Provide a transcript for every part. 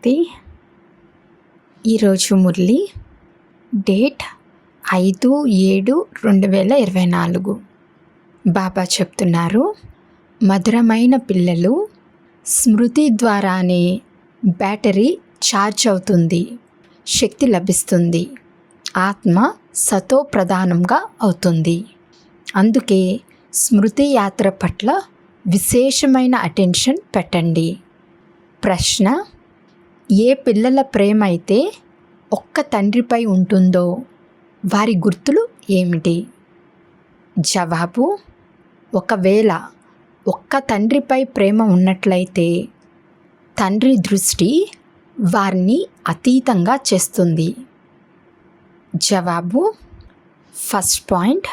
శాంతి. ఈరోజు మురళి డేట్ 5/7/2024. బాబా చెప్తున్నారు, మధురమైన పిల్లలు, స్మృతి ద్వారానే బ్యాటరీ ఛార్జ్ అవుతుంది, శక్తి లభిస్తుంది, ఆత్మ సతో ప్రధానంగా అవుతుంది. అందుకే స్మృతి యాత్ర పట్ల విశేషమైన అటెన్షన్ పెట్టండి. ప్రశ్న: ఏ పిల్లల ప్రేమ అయితే ఒక్క తండ్రిపై ఉంటుందో వారి గుర్తులు ఏమిటి? జవాబు: ఒకవేళ ఒక్క తండ్రిపై ప్రేమ ఉన్నట్లయితే తండ్రి దృష్టి వారిని అతీతంగా చేస్తుంది. జవాబు: ఫస్ట్ పాయింట్,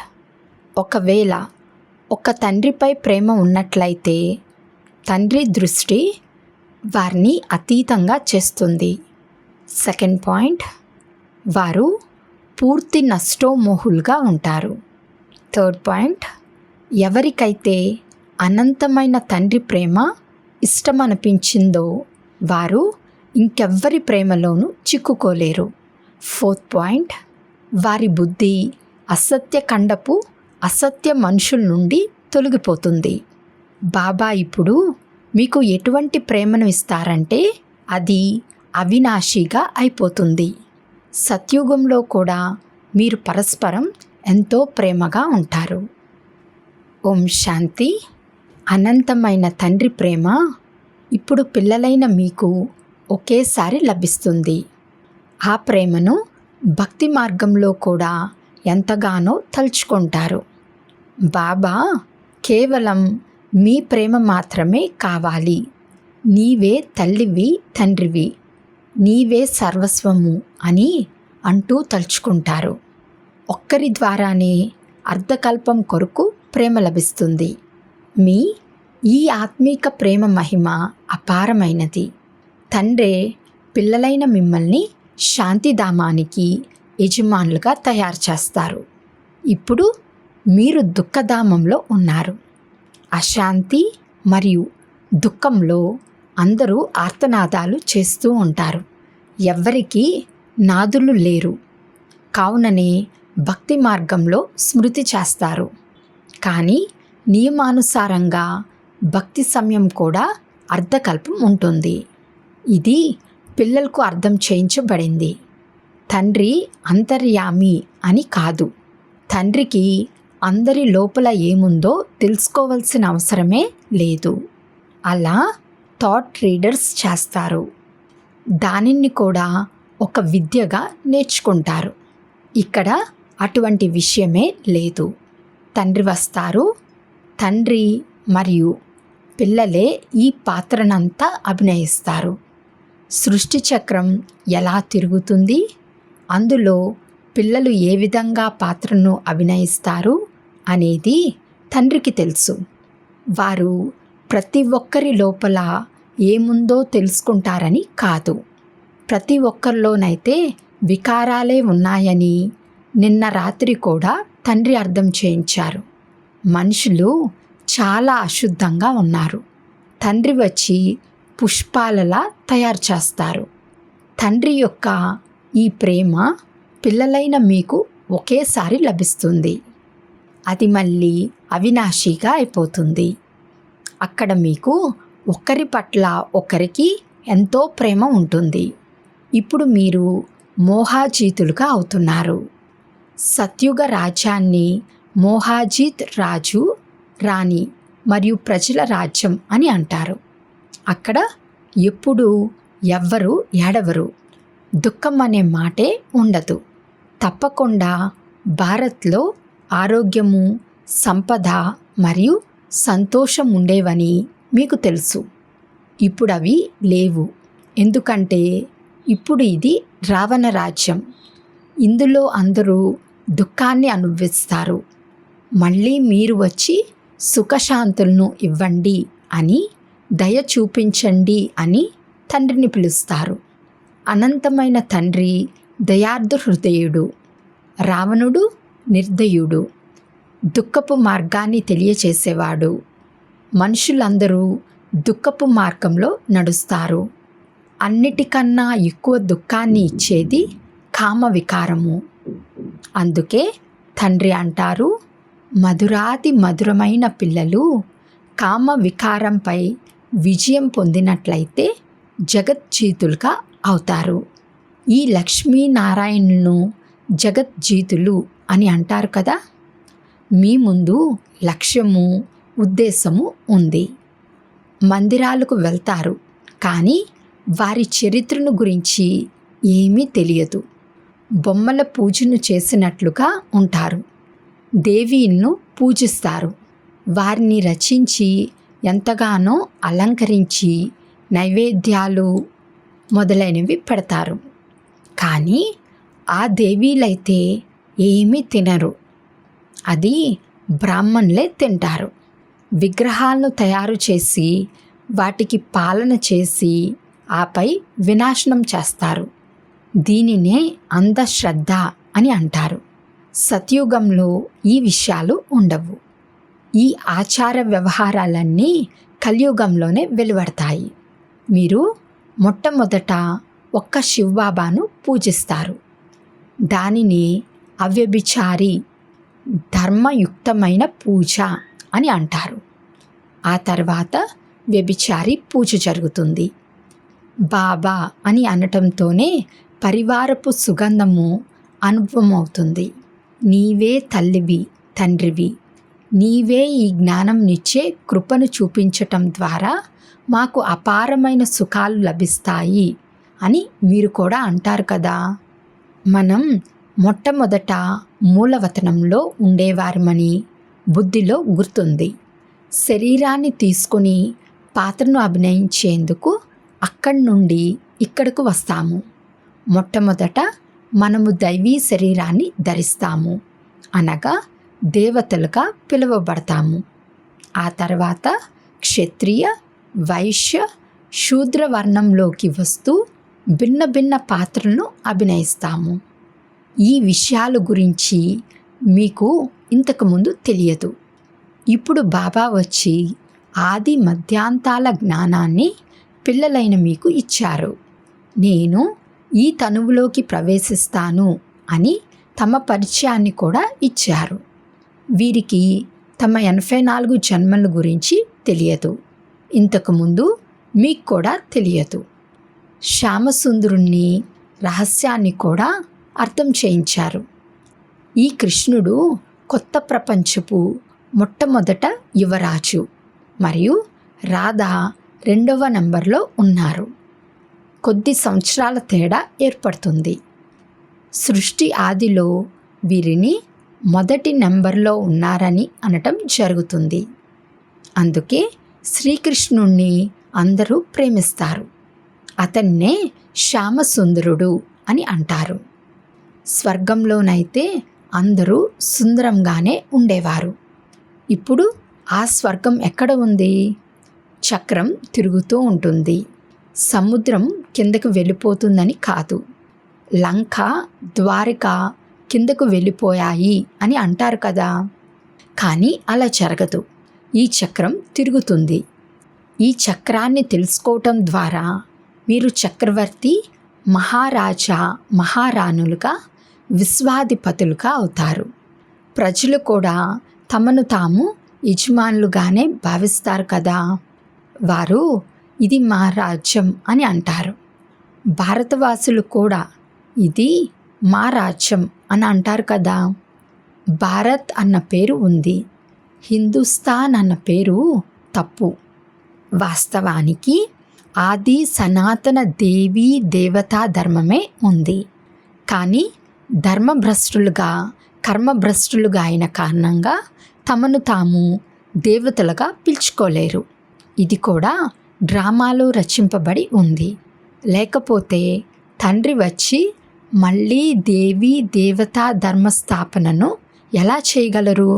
ఒకవేళ ఒక తండ్రిపై ప్రేమ ఉన్నట్లయితే తండ్రి దృష్టి వారిని అతీతంగా చేస్తుంది. సెకండ్ పాయింట్, వారు పూర్తి నష్టోమోహులుగా ఉంటారు. థర్డ్ పాయింట్, ఎవరికైతే అనంతమైన తండ్రి ప్రేమ ఇష్టమనిపించిందో వారు ఇంకెవ్వరి ప్రేమలోనూ చిక్కుకోలేరు. ఫోర్త్ పాయింట్, వారి బుద్ధి అసత్య ఖండపు అసత్య మనుషుల నుండి తొలగిపోతుంది. బాబా ఇప్పుడు మీకు ఎటువంటి ప్రేమను ఇస్తారంటే అది అవినాశిగా అయిపోతుంది. సత్యుగంలో కూడా మీరు పరస్పరం ఎంతో ప్రేమగా ఉంటారు. ఓం శాంతి. అనంతమైన తండ్రి ప్రేమ ఇప్పుడు పిల్లలైన మీకు ఒకేసారి లభిస్తుంది. ఆ ప్రేమను భక్తి మార్గంలో కూడా ఎంతగానో తలుచుకుంటారు. బాబా కేవలం మీ ప్రేమ మాత్రమే కావాలి, నీవే తల్లివి తండ్రివి, నీవే సర్వస్వము అని అంటూ తలుచుకుంటారు. ఒక్కరి ద్వారానే అర్ధకల్పం కొరకు ప్రేమ లభిస్తుంది. మీ ఈ ఆత్మీక ప్రేమ మహిమ అపారమైనది. తండ్రే పిల్లలైన మిమ్మల్ని శాంతిధామానికి యజమానులుగా తయారు చేస్తారు. ఇప్పుడు మీరు దుఃఖధామంలో ఉన్నారు. అశాంతి మరియు దుఃఖంలో అందరూ ఆర్తనాదాలు చేస్తూ ఉంటారు. ఎవ్వరికీ నాదులు లేరు. కావుననే భక్తి మార్గంలో స్మృతి చేస్తారు. కానీ నియమానుసారంగా భక్తి సమయం కూడా అర్ధకల్పం ఉంటుంది. ఇది పిల్లలకు అర్థం చేయించబడింది. తండ్రి అంతర్యామి అని కాదు. తండ్రికి అందరి లోపల ఏముందో తెలుసుకోవాల్సిన అవసరమే లేదు. అలా థాట్ రీడర్స్ చేస్తారు. దానిని కూడా ఒక విద్యగా నేర్చుకుంటారు. ఇక్కడ అటువంటి విషయమే లేదు. తండ్రి వస్తారు. తండ్రి మరియు పిల్లలే ఈ పాత్రనంతా అభినయిస్తారు. సృష్టి చక్రం ఎలా తిరుగుతుంది, అందులో పిల్లలు ఏ విధంగా పాత్రను అభినయిస్తారు అనేది తండ్రికి తెలుసు. వారు ప్రతి ఒక్కరి లోపల ఏముందో తెలుసుకుంటారని కాదు. ప్రతి ఒక్కరిలోనైతే వికారాలే ఉన్నాయని నిన్న రాత్రి కూడా తండ్రి అర్థం చేయించారు. మనుషులు చాలా అశుద్ధంగా ఉన్నారు. తండ్రి వచ్చి పుష్పాలలా తయారు చేస్తారు. తండ్రి యొక్క ఈ ప్రేమ పిల్లలైన మీకు ఒకేసారి లభిస్తుంది. అది మళ్ళీ అవినాశిగా అయిపోతుంది. అక్కడ మీకు ఒకరి పట్ల ఒకరికి ఎంతో ప్రేమ ఉంటుంది. ఇప్పుడు మీరు మోహాజీతులుగా అవుతున్నారు. సత్యుగ రాజ్యాన్ని మోహాజీత్ రాజు, రాణి మరియు ప్రజల రాజ్యం అని అంటారు. అక్కడ ఎప్పుడూ ఎవ్వరూ ఏడవరు. దుఃఖం అనే మాటే ఉండదు. తప్పకుండా భారత్లో ఆరోగ్యము, సంపద మరియు సంతోషం ఉండేవని మీకు తెలుసు. ఇప్పుడు అవి లేవు. ఎందుకంటే ఇప్పుడు ఇది రావణ రాజ్యం. ఇందులో అందరూ దుఃఖాన్ని అనుభవిస్తారు. మళ్ళీ మీరు వచ్చి సుఖశాంతులను ఇవ్వండి అని, దయ చూపించండి అని తండ్రిని పిలుస్తారు. అనంతమైన తండ్రి దయార్ధ హృదయుడు. రావణుడు నిర్దయుడు, దుఃఖపు మార్గాన్ని తెలియచేసేవాడు. మనుషులందరూ దుఃఖపు మార్గంలో నడుస్తారు. అన్నిటికన్నా ఎక్కువ దుఃఖాన్ని ఇచ్చేది కామ వికారము. అందుకే తండ్రి అంటారు, మధురాతి మధురమైన పిల్లలు కామ వికారంపై విజయం పొందినట్లయితే జగజ్జీతులుగా అవుతారు. ఈ లక్ష్మీనారాయణులను జగజ్జీతులు అని అంటారు కదా. మీ ముందు లక్ష్యము, ఉద్దేశము ఉంది. మందిరాలకు వెళ్తారు, కానీ వారి చరిత్రను గురించి ఏమీ తెలియదు. బొమ్మల పూజను చేసినట్లుగా ఉంటారు. దేవీలను పూజిస్తారు. వారిని రచించి ఎంతగానో అలంకరించి నైవేద్యాలు మొదలైనవి పెడతారు. కానీ ఆ దేవీలైతే ఏమీ తినరు. అది బ్రాహ్మణులే తింటారు. విగ్రహాలను తయారు చేసి వాటికి పాలన చేసి ఆపై వినాశనం చేస్తారు. దీనినే అంధశ్రద్ధ అని అంటారు. సత్యుగంలో ఈ విషయాలు ఉండవు. ఈ ఆచార వ్యవహారాలన్నీ కలియుగంలోనే వెలువడతాయి. మీరు మొట్టమొదట ఒక్క శివబాబాను పూజిస్తారు. దానిని అవ్యభిచారి ధర్మయుక్తమైన పూజ అని అంటారు. ఆ తర్వాత వ్యభిచారి పూజ జరుగుతుంది. బాబా అని అనటంతోనే పరివారపు సుగంధము అనుభవమవుతుంది. నీవే తల్లివి, తండ్రివి. నీవే ఈ జ్ఞానంనిచ్చే కృపను చూపించటం ద్వారా మాకు అపారమైన సుఖాలు లభిస్తాయి అని మీరు కూడా అంటారు కదా. మనం మొట్టమొదట మూలవతనంలో ఉండేవారమని బుద్ధిలో గుర్తుంది. శరీరాన్ని తీసుకొని పాత్రను అభినయించేందుకు అక్కడి నుండి ఇక్కడకు వస్తాము. మొట్టమొదట మనము దైవీ శరీరాన్ని ధరిస్తాము, అనగా దేవతలుగా పిలువబడతాము. ఆ తర్వాత క్షత్రియ, వైశ్య, శూద్ర వర్ణంలోకి వస్తూ భిన్న భిన్న పాత్రలను అభినయిస్తాము. ఈ విషయాల గురించి మీకు ఇంతకుముందు తెలియదు. ఇప్పుడు బాబా వచ్చి ఆది మధ్యాంతాల జ్ఞానాన్ని పిల్లలైన మీకు ఇచ్చారు. నేను ఈ తనువులోకి ప్రవేశిస్తాను అని తమ పరిచయాన్ని కూడా ఇచ్చారు. వీరికి తమ 84 జన్మల గురించి తెలియదు. ఇంతకుముందు మీకు కూడా తెలియదు. శ్యామసుందరుని రహస్యాన్ని కూడా అర్థం చేయించారు. ఈ కృష్ణుడు కొత్త ప్రపంచపు మొట్టమొదట యువరాజు మరియు రాధ 2వ నంబర్లో ఉన్నారు. కొద్ది సంవత్సరాల తేడా ఏర్పడుతుంది. సృష్టి ఆదిలో వీరిని మొదటి నెంబర్లో ఉన్నారని అనటం జరుగుతుంది. అందుకే శ్రీకృష్ణుణ్ణి అందరూ ప్రేమిస్తారు. అతన్నే శ్యామసుందరుడు అని అంటారు. స్వర్గంలోనైతే అందరూ సుందరంగానే ఉండేవారు. ఇప్పుడు ఆ స్వర్గం ఎక్కడ ఉంది? చక్రం తిరుగుతూ ఉంటుంది. సముద్రం కిందకు వెళ్ళిపోతుందని కాదు. లంక, ద్వారక కిందకు వెళ్ళిపోయాయి అని అంటారు కదా. కానీ అలా జరగదు. ఈ చక్రం తిరుగుతుంది. ఈ చక్రాన్ని తెలుసుకోవటం ద్వారా మీరు చక్రవర్తి, మహారాజా, మహారాణులుగా, విశ్వాధిపతులుగా అవుతారు. ప్రజలు కూడా తమను తాము యజమానులుగానే భావిస్తారు కదా. వారు ఇది మా రాజ్యం అని అంటారు. భారతవాసులు కూడా ఇది మా రాజ్యం అని అంటారు కదా. భారత్ అన్న పేరు ఉంది, హిందుస్థాన్ అన్న పేరు తప్పు. వాస్తవానికి ఆది సనాతన దేవీ దేవతా ధర్మమే ఉంది. కానీ ధర్మభ్రష్టులుగా, కర్మభ్రష్టులుగా అయిన కారణంగా తమను తాము దేవతలుగా పిలుచుకోలేరు. ఇది కూడా డ్రామాలో రచింపబడి ఉంది. లేకపోతే తండ్రి వచ్చి మళ్ళీ దేవీ దేవతా ధర్మస్థాపనను ఎలా చేయగలరు?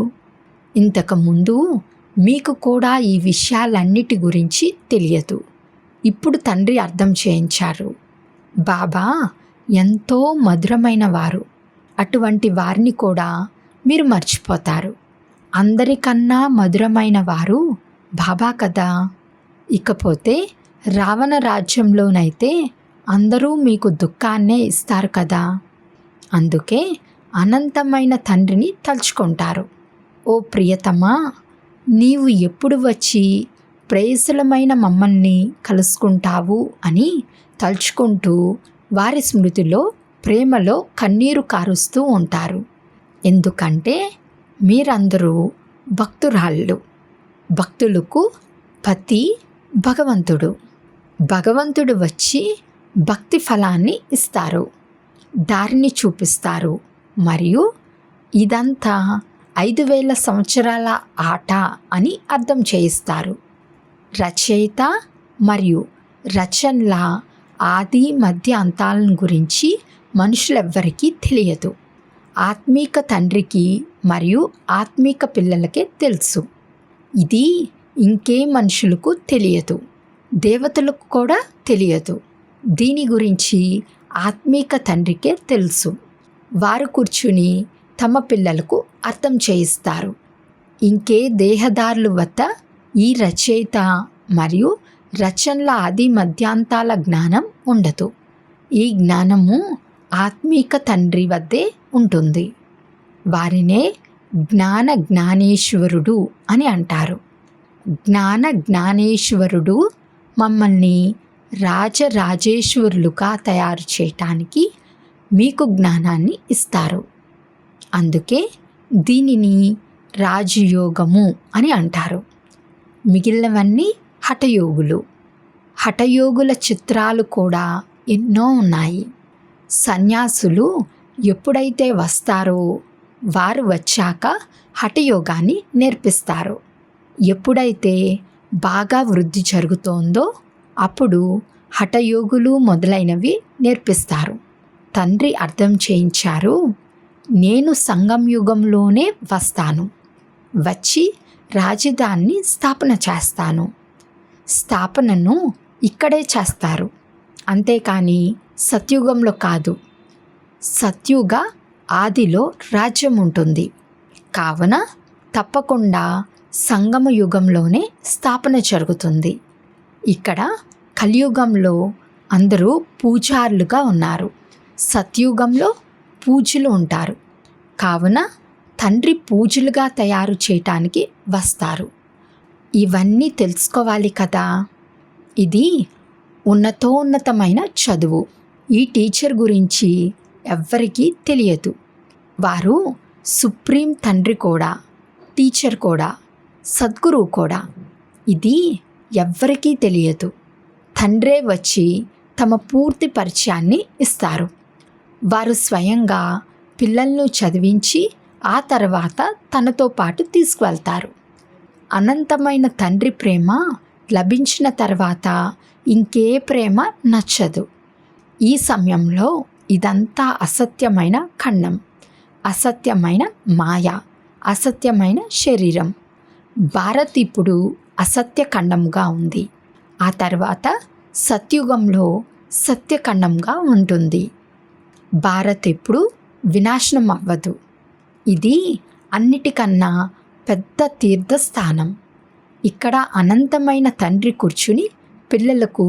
ఇంతకుముందు మీకు కూడా ఈ విషయాలన్నిటి గురించి తెలియదు. ఇప్పుడు తండ్రి అర్థం చేయించారు. బాబా ఎంతో మధురమైన వారు. అటువంటి వారిని కూడా మీరు మర్చిపోతారు. అందరికన్నా మధురమైన వారు బాబా కదా. ఇకపోతే రావణ రాజ్యంలోనైతే అందరూ మీకు దుఃఖాన్నే ఇస్తారు కదా. అందుకే అనంతమైన తండ్రిని తలుచుకుంటారు. ఓ ప్రియతమా, నీవు ఎప్పుడు వచ్చి ప్రేయసులమైన మమ్మల్ని కలుసుకుంటావు అని తలుచుకుంటూ వారి స్మృతిలో ప్రేమలో కన్నీరు కారుస్తూ ఉంటారు. ఎందుకంటే మీరందరూ భక్తురాళ్ళు. భక్తులకు పతి భగవంతుడు. భగవంతుడు వచ్చి భక్తి ఫలాన్ని ఇస్తారు, దారిని చూపిస్తారు. మరియు ఇదంతా 5000 సంవత్సరాల ఆట అని అర్థం చేయిస్తారు. రచయిత మరియు రచనల ఆది మధ్య అంతాలను గురించి మనుషులెవ్వరికీ తెలియదు. ఆత్మీక తండ్రికి మరియు ఆత్మీక పిల్లలకే తెలుసు. ఇది ఇంకే మనుషులకు తెలియదు, దేవతలకు కూడా తెలియదు. దీని గురించి ఆత్మీక తండ్రికే తెలుసు. వారు కూర్చుని తమ పిల్లలకు అర్థం చేయిస్తారు. ఇంకే దేహదారుల వద్ద ఈ రచయిత మరియు రచనల ఆది మధ్యాంతాల జ్ఞానం ఉండదు. ఈ జ్ఞానము ఆత్మీక తండ్రి వద్దే ఉంటుంది. వారినే జ్ఞాన జ్ఞానేశ్వరుడు అని అంటారు. జ్ఞాన జ్ఞానేశ్వరుడు మమ్మల్ని రాజరాజేశ్వరులుగా తయారు చేయటానికి మీకు జ్ఞానాన్ని ఇస్తారు. అందుకే దీనిని రాజయోగము అని అంటారు. మిగిలినవన్నీ హఠయోగులు. హఠయోగుల చిత్రాలు కూడా ఎన్నో ఉన్నాయి. సన్యాసులు ఎప్పుడైతే వస్తారో వారు వచ్చాక హఠయోగాన్ని నేర్పిస్తారు. ఎప్పుడైతే బాగా వృద్ధి జరుగుతోందో అప్పుడు హఠయోగులు మొదలైనవి నేర్పిస్తారు. తండ్రి అర్థం చేయించారు, నేను సంగం యుగంలోనే వస్తాను, వచ్చి రాజధానిని స్థాపన చేస్తాను. స్థాపనను ఇక్కడే చేస్తారు, అంతేకాని సత్యుగంలో కాదు. సత్యుగ ఆదిలో రాజ్యం ఉంటుంది. కావున తప్పకుండా సంగమ యుగంలోనే స్థాపన జరుగుతుంది. ఇక్కడ కలియుగంలో అందరూ పూజారులుగా ఉన్నారు. సత్యుగంలో పూజలు ఉంటారు. కావున తండ్రి పూజలుగా తయారు చేయటానికి వస్తారు. ఇవన్నీ తెలుసుకోవాలి కదా. ఇది ఉన్నతోన్నతమైన చదువు. ఈ టీచర్ గురించి ఎవ్వరికీ తెలియదు. వారు సుప్రీం తండ్రి కూడా, టీచర్ కూడా, సద్గురువు కూడా. ఇది ఎవ్వరికీ తెలియదు. తండ్రే వచ్చి తమ పూర్తి పరిచయాన్ని ఇస్తారు. వారు స్వయంగా పిల్లలను చదివించి ఆ తర్వాత తనతో పాటు తీసుకువెళ్తారు. అనంతమైన తండ్రి ప్రేమ లభించిన తర్వాత ఇంకే ప్రేమ నచ్చదు. ఈ సమయంలో ఇదంతా అసత్యమైన ఖండం, అసత్యమైన మాయ, అసత్యమైన శరీరం. భారత్ ఇప్పుడు అసత్యఖండంగా ఉంది. ఆ తర్వాత సత్యుగంలో సత్యఖండంగా ఉంటుంది. భారత్ ఎప్పుడు వినాశనం అవ్వదు. ఇది అన్నిటికన్నా పెద్ద తీర్థస్థానం. ఇక్కడ అనంతమైన తండ్రి కూర్చుని పిల్లలకు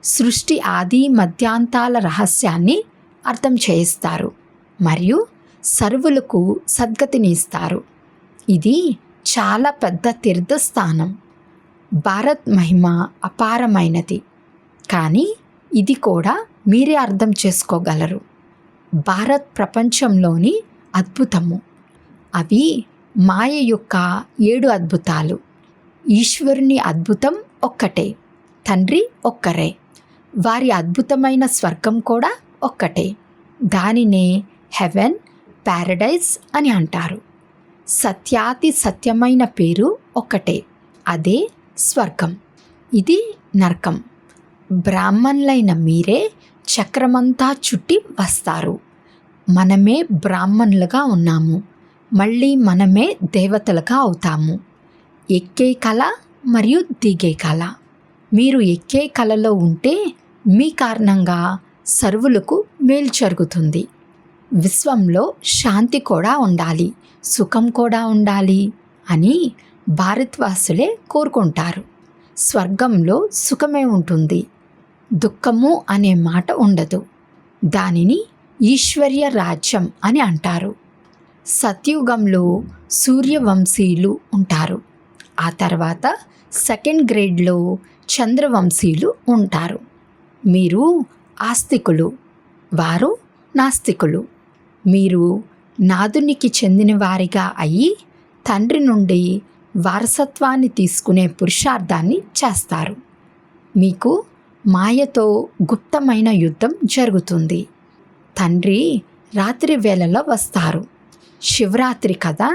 సృష్టి ఆది మధ్యాంతాల రహస్యాన్ని అర్థం చేయిస్తారు మరియు సర్వులకు సద్గతిని ఇస్తారు. ఇది చాలా పెద్ద తీర్థస్థానం. భారత్ మహిమ అపారమైనది, కానీ ఇది కూడా మీరే అర్థం చేసుకోగలరు. భారత్ ప్రపంచంలోని అద్భుతము. అవి మాయ యొక్క 7 అద్భుతాలు. ఈశ్వరుని అద్భుతం ఒక్కటే, తండ్రి ఒక్కరే. వారి అద్భుతమైన స్వర్గం కూడా ఒక్కటే. దానినే హెవెన్, ప్యారడైజ్ అని అంటారు. సత్యాతి సత్యమైన పేరు ఒక్కటే, అదే స్వర్గం. ఇది నరకం. బ్రాహ్మణులైన మీరే చక్రమంతా చుట్టి వస్తారు. మనమే బ్రాహ్మణులుగా ఉన్నాము, మళ్ళీ మనమే దేవతలుగా అవుతాము. ఎక్కే కళ మరియు దిగే కళ. మీరు ఎక్కే కళలో ఉంటే మీ కారణంగా సర్వులకు మేలు జరుగుతుంది. విశ్వంలో శాంతి కూడా ఉండాలి, సుఖం కూడా ఉండాలి అని భారతవాసులే కోరుకుంటారు. స్వర్గంలో సుఖమే ఉంటుంది, దుఃఖము అనే మాట ఉండదు. దానిని ఈశ్వర్య రాజ్యం అని అంటారు. సత్యుగంలో సూర్యవంశీయులు ఉంటారు. ఆ తర్వాత సెకండ్ గ్రేడ్లో చంద్రవంశీయులు ఉంటారు. మీరు ఆస్తికులు, వారు నాస్తికులు. మీరు నాదునికి చెందిన వారిగా అయ్యి తండ్రి నుండి వారసత్వాన్ని తీసుకునే పురుషార్థాన్ని చేస్తారు. మీకు మాయతో గుప్తమైన యుద్ధం జరుగుతుంది. తండ్రి రాత్రి వేళలో వస్తారు. శివరాత్రి కదా,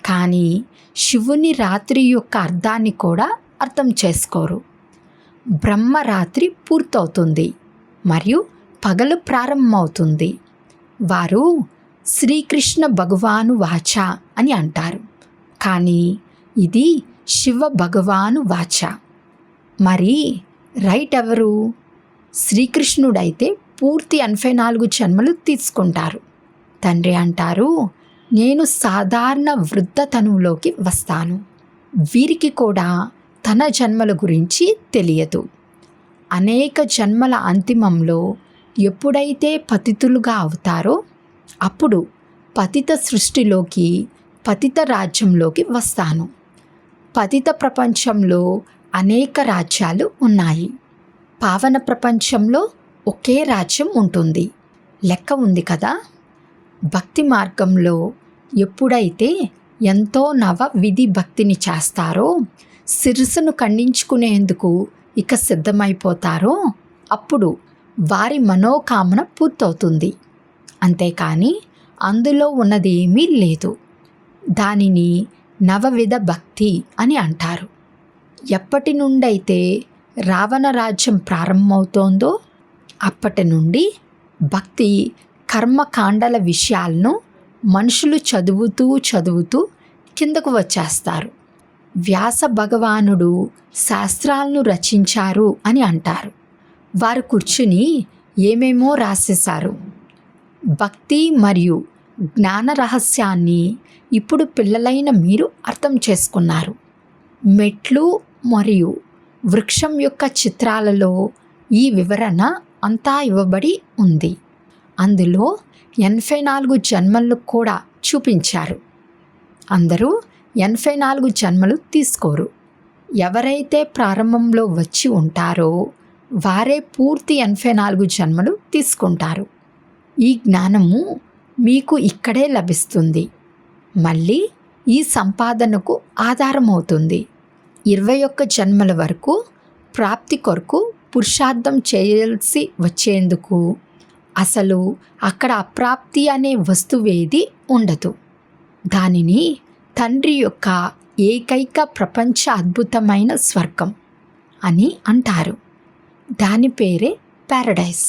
కానీ శివుని రాత్రి యొక్క అర్థాన్ని కూడా అర్థం చేసుకోరు. బ్రహ్మరాత్రి పూర్తవుతుంది మరియు పగలు ప్రారంభమవుతుంది. వారు శ్రీకృష్ణ భగవాను వాచ అని అంటారు, కానీ ఇది శివ భగవాను వాచ. మరి రైట్ ఎవరు? శ్రీకృష్ణుడైతే పూర్తి 84 జన్మలు తీసుకుంటారు. తండ్రి అంటారు, నేను సాధారణ వృద్ధ తనువులోకి వస్తాను. వీరికి కూడా తన జన్మల గురించి తెలియదు. అనేక జన్మల అంతిమంలో ఎప్పుడైతే పతితులుగా అవుతారో అప్పుడు పతిత సృష్టిలోకి, పతిత రాజ్యంలోకి వస్తాను. పతిత ప్రపంచంలో అనేక రాజ్యాలు ఉన్నాయి. పావన ప్రపంచంలో ఒకే రాజ్యం ఉంటుంది. లెక్క ఉంది కదా. భక్తి మార్గంలో ఎప్పుడైతే ఎంతో నవ విధి భక్తిని చేస్తారో, శిరస్సును ఖండించుకునేందుకు ఇక సిద్ధమైపోతారో అప్పుడు వారి మనోకామన పూర్తవుతుంది. అంతేకాని అందులో ఉన్నది ఏమీ లేదు. దానిని నవవిధ భక్తి అని అంటారు. ఎప్పటి నుండైతే రావణ రాజ్యం ప్రారంభమవుతోందో అప్పటి నుండి భక్తి కర్మకాండల విషయాలను మనుషులు చదువుతూ కిందకు వచ్చేస్తారు. వ్యాస భగవానుడు శాస్త్రాలను రచించారు అని అంటారు. వారు కూర్చుని ఏమేమో రాసేశారు. భక్తి మరియు జ్ఞాన రహస్యాన్ని ఇప్పుడు పిల్లలైన మీరు అర్థం చేసుకున్నారు. మెట్లు మరియు వృక్షం యొక్క చిత్రాలలో ఈ వివరణ అంతా ఇవ్వబడి ఉంది. అందులో 84 జన్మలు కూడా చూపించారు. అందరూ 84 జన్మలు తీసుకోరు. ఎవరైతే ప్రారంభంలో వచ్చి ఉంటారో వారే పూర్తి 84 జన్మలు తీసుకుంటారు. ఈ జ్ఞానము మీకు ఇక్కడే లభిస్తుంది. మళ్ళీ ఈ సంపాదనకు ఆధారమవుతుంది. 21 జన్మల వరకు ప్రాప్తి కొరకు పురుషార్థం చేయాల్సి వచ్చేందుకు అసలు అక్కడ అప్రాప్తి అనే వస్తువేది ఉండదు. దానిని తండ్రి యొక్క ఏకైక ప్రపంచ అద్భుతమైన స్వర్గం అని అంటారు. దాని పేరే ప్యారడైస్.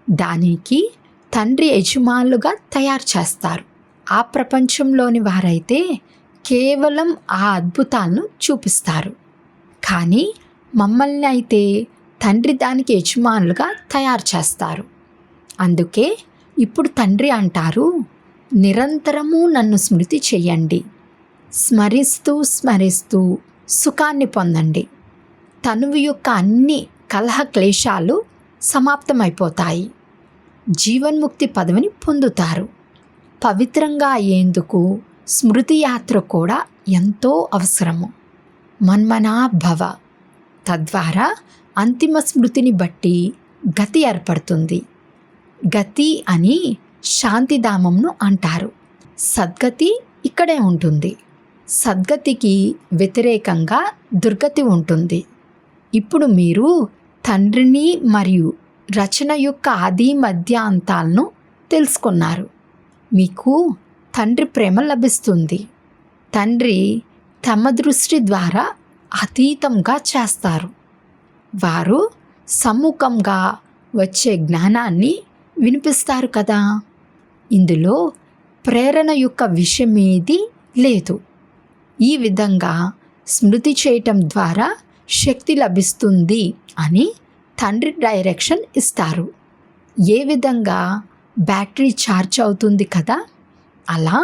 దానికి తండ్రి యజమానులుగా తయారు చేస్తారు. ఆ ప్రపంచంలోని వారైతే కేవలం ఆ అద్భుతాలను చూపిస్తారు. కానీ మమ్మల్ని అయితే తండ్రి దానికి యజమానులుగా తయారు చేస్తారు. అందుకే ఇప్పుడు తండ్రి అంటారు, నిరంతరము నన్ను స్మృతి చెయ్యండి. స్మరిస్తూ సుఖాన్ని పొందండి. తనువు యొక్క అన్ని కలహ క్లేశాలు సమాప్తమైపోతాయి. జీవన్ముక్తి పదవిని పొందుతారు. పవిత్రంగా అయ్యేందుకు స్మృతి యాత్ర కూడా ఎంతో అవసరము. మన్మనా భవ. తద్వారా అంతిమ స్మృతిని బట్టి గతి ఏర్పడుతుంది. గతి అని శాంతిధామంను అంటారు. సద్గతి ఇక్కడే ఉంటుంది. సద్గతికి వ్యతిరేకంగా దుర్గతి ఉంటుంది. ఇప్పుడు మీరు తండ్రిని మరియు రచన యొక్క ఆది మధ్య అంతాలను తెలుసుకున్నారు. మీకు తండ్రి ప్రేమ లభిస్తుంది. తండ్రి తమ దృష్టి ద్వారా అతీతంగా చేస్తారు. వారు సమ్ముఖంగా వచ్చే జ్ఞానాన్ని వినిపిస్తారు కదా. ఇందులో ప్రేరణ యొక్క విషయమేది లేదు. ఈ విధంగా స్మృతి చేయటం ద్వారా శక్తి లభిస్తుంది అని తండ్రి డైరెక్షన్ ఇస్తారు. ఏ విధంగా బ్యాటరీ ఛార్జ్ అవుతుంది కదా, అలా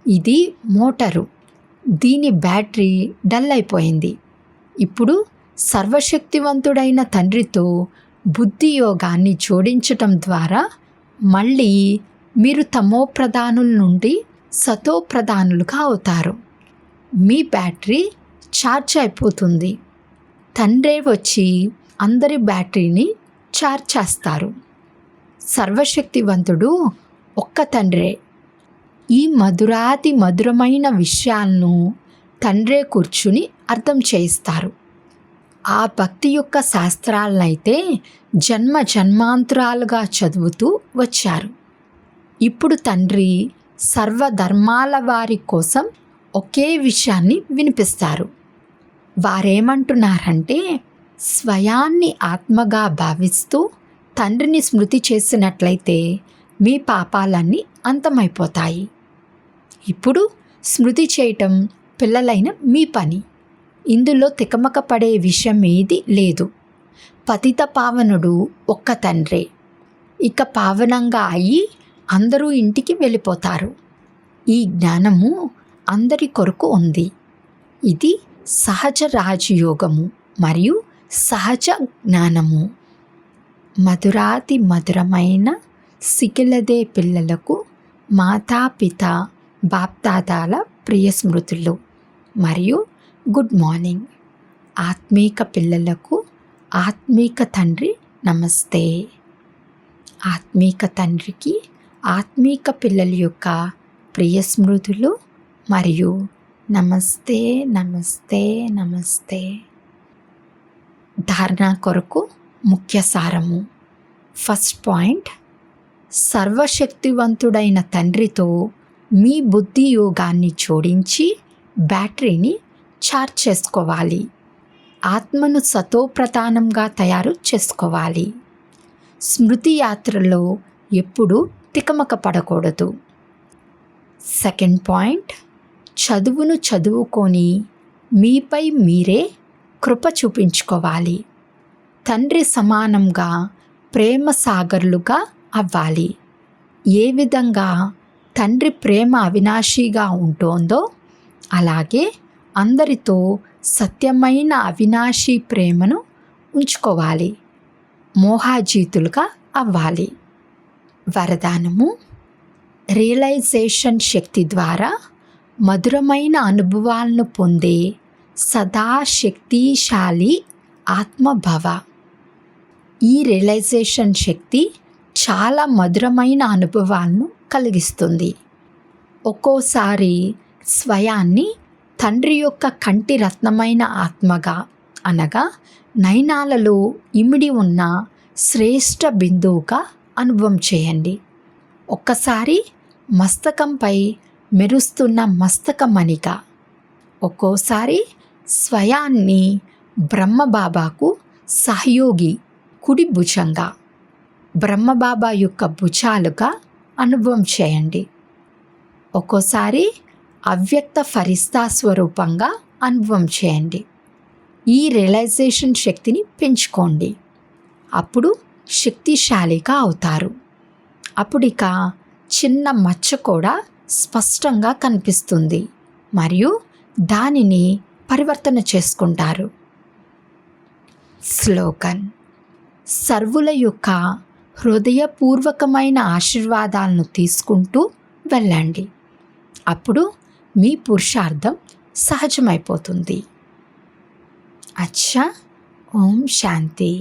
ఇది మోటారు. దీని బ్యాటరీ డల్ అయిపోయింది. ఇప్పుడు సర్వశక్తివంతుడైన తండ్రితో బుద్ధి యోగాన్ని జోడించటం ద్వారా మళ్ళీ మీరు తమోప్రధానుల నుండి సతోప్రధానులుగా అవుతారు. మీ బ్యాటరీ ఛార్జ్ అయిపోతుంది. తండ్రే వచ్చి అందరి బ్యాటరీని ఛార్జ్ చేస్తారు. సర్వశక్తివంతుడు ఒక్క తండ్రే. ఈ మధురాతి మధురమైన విషయాలను తండ్రే కూర్చుని అర్థం చేయిస్తారు. ఆ భక్తి యొక్క శాస్త్రాలనైతే జన్మ జన్మాంతరాలుగా చదువుతూ వచ్చారు. ఇప్పుడు తండ్రి సర్వధర్మాల వారి కోసం ఒకే విషయాన్ని వినిపిస్తారు. వారేమంటున్నారంటే, స్వయాన్ని ఆత్మగా భావిస్తూ తండ్రిని స్మృతి చేసినట్లయితే మీ పాపాలన్నీ అంతమైపోతాయి. ఇప్పుడు స్మృతి చేయటం పిల్లలైన మీ పని. ఇందులో తికమక పడే విషయం ఏది లేదు. పతిత పావనుడు ఒక్క తండ్రే. ఇక పావనంగా అయ్యి అందరూ ఇంటికి వెళ్ళిపోతారు. ఈ జ్ఞానము అందరి కొరకు ఉంది. ఇది సహజ రాజయోగము మరియు సహజ జ్ఞానము. మధురాతి మధురమైన సికిలదే పిల్లలకు మాతాపిత బాప్దాదాల ప్రియ స్మృతులు మరియు గుడ్ మార్నింగ్. ఆత్మీక పిల్లలకు ఆత్మీక తండ్రి నమస్తే. ఆత్మీక తండ్రికి ఆత్మీక పిల్లల యొక్క ప్రియ స్మృతులు మరియు నమస్తే నమస్తే నమస్తే. ధారణ కొరకు ముఖ్య సారము. ఫస్ట్ పాయింట్, సర్వశక్తివంతుడైన తండ్రితో మీ బుద్ధి యోగాన్ని జోడించి బ్యాటరీని ఛార్జ్ చేసుకోవాలి. ఆత్మను సతోప్రధానంగా తయారు చేసుకోవాలి. స్మృతి యాత్రలో ఎప్పుడూ తికమక పడకూడదు. సెకండ్ పాయింట్, చదువును చదువుకొని మీపై మీరే కృప చూపించుకోవాలి. తండ్రి సమానంగా ప్రేమ సాగర్లుగా అవ్వాలి. ఏ విధంగా తండ్రి ప్రేమ అవినాశిగా ఉంటుందో అలాగే అందరితో సత్యమైన అవినాశి ప్రేమను ఉంచుకోవాలి. మోహాజీతులుగా అవ్వాలి. వరదానము. రియలైజేషన్ శక్తి ద్వారా మధురమైన అనుభవాలను పొందే సదా శక్తిశాలి ఆత్మభవ. ఈ రియలైజేషన్ శక్తి చాలా మధురమైన అనుభవాలను కలిగిస్తుంది. ఒక్కోసారి స్వయాన్ని తండ్రి యొక్క కంటి రత్నమైన ఆత్మగా అనగా నయనాలలో ఇమిడి ఉన్న శ్రేష్ఠ బిందువుగా అనుభవం చేయండి. ఒక్కసారి మస్తకంపై మెరుస్తున్న మస్తకమణిగా, ఒక్కోసారి స్వయాన్ని బ్రహ్మబాబాకు సహయోగి కుడి భుజంగా, బ్రహ్మబాబా యొక్క భుజాలుగా అనుభవం చేయండి. ఒక్కోసారి అవ్యక్త ఫరిస్తా స్వరూపంగా అనుభవం చేయండి. ఈ రియలైజేషన్ శక్తిని పెంచుకోండి. అప్పుడు శక్తిశాలిగా అవుతారు. అప్పుడు ఇక చిన్న మచ్చ కూడా స్పష్టంగా కనిపిస్తుంది మరియు దానిని పరివర్తన చేసుకుంటారు. స్లోగన్. సర్వుల యొక్క హృదయపూర్వకమైన ఆశీర్వాదాలను తీసుకుంటూ వెళ్ళండి. అప్పుడు మీ పురుషార్థం సహజమైపోతుంది. అచ్చా. ఓం శాంతి.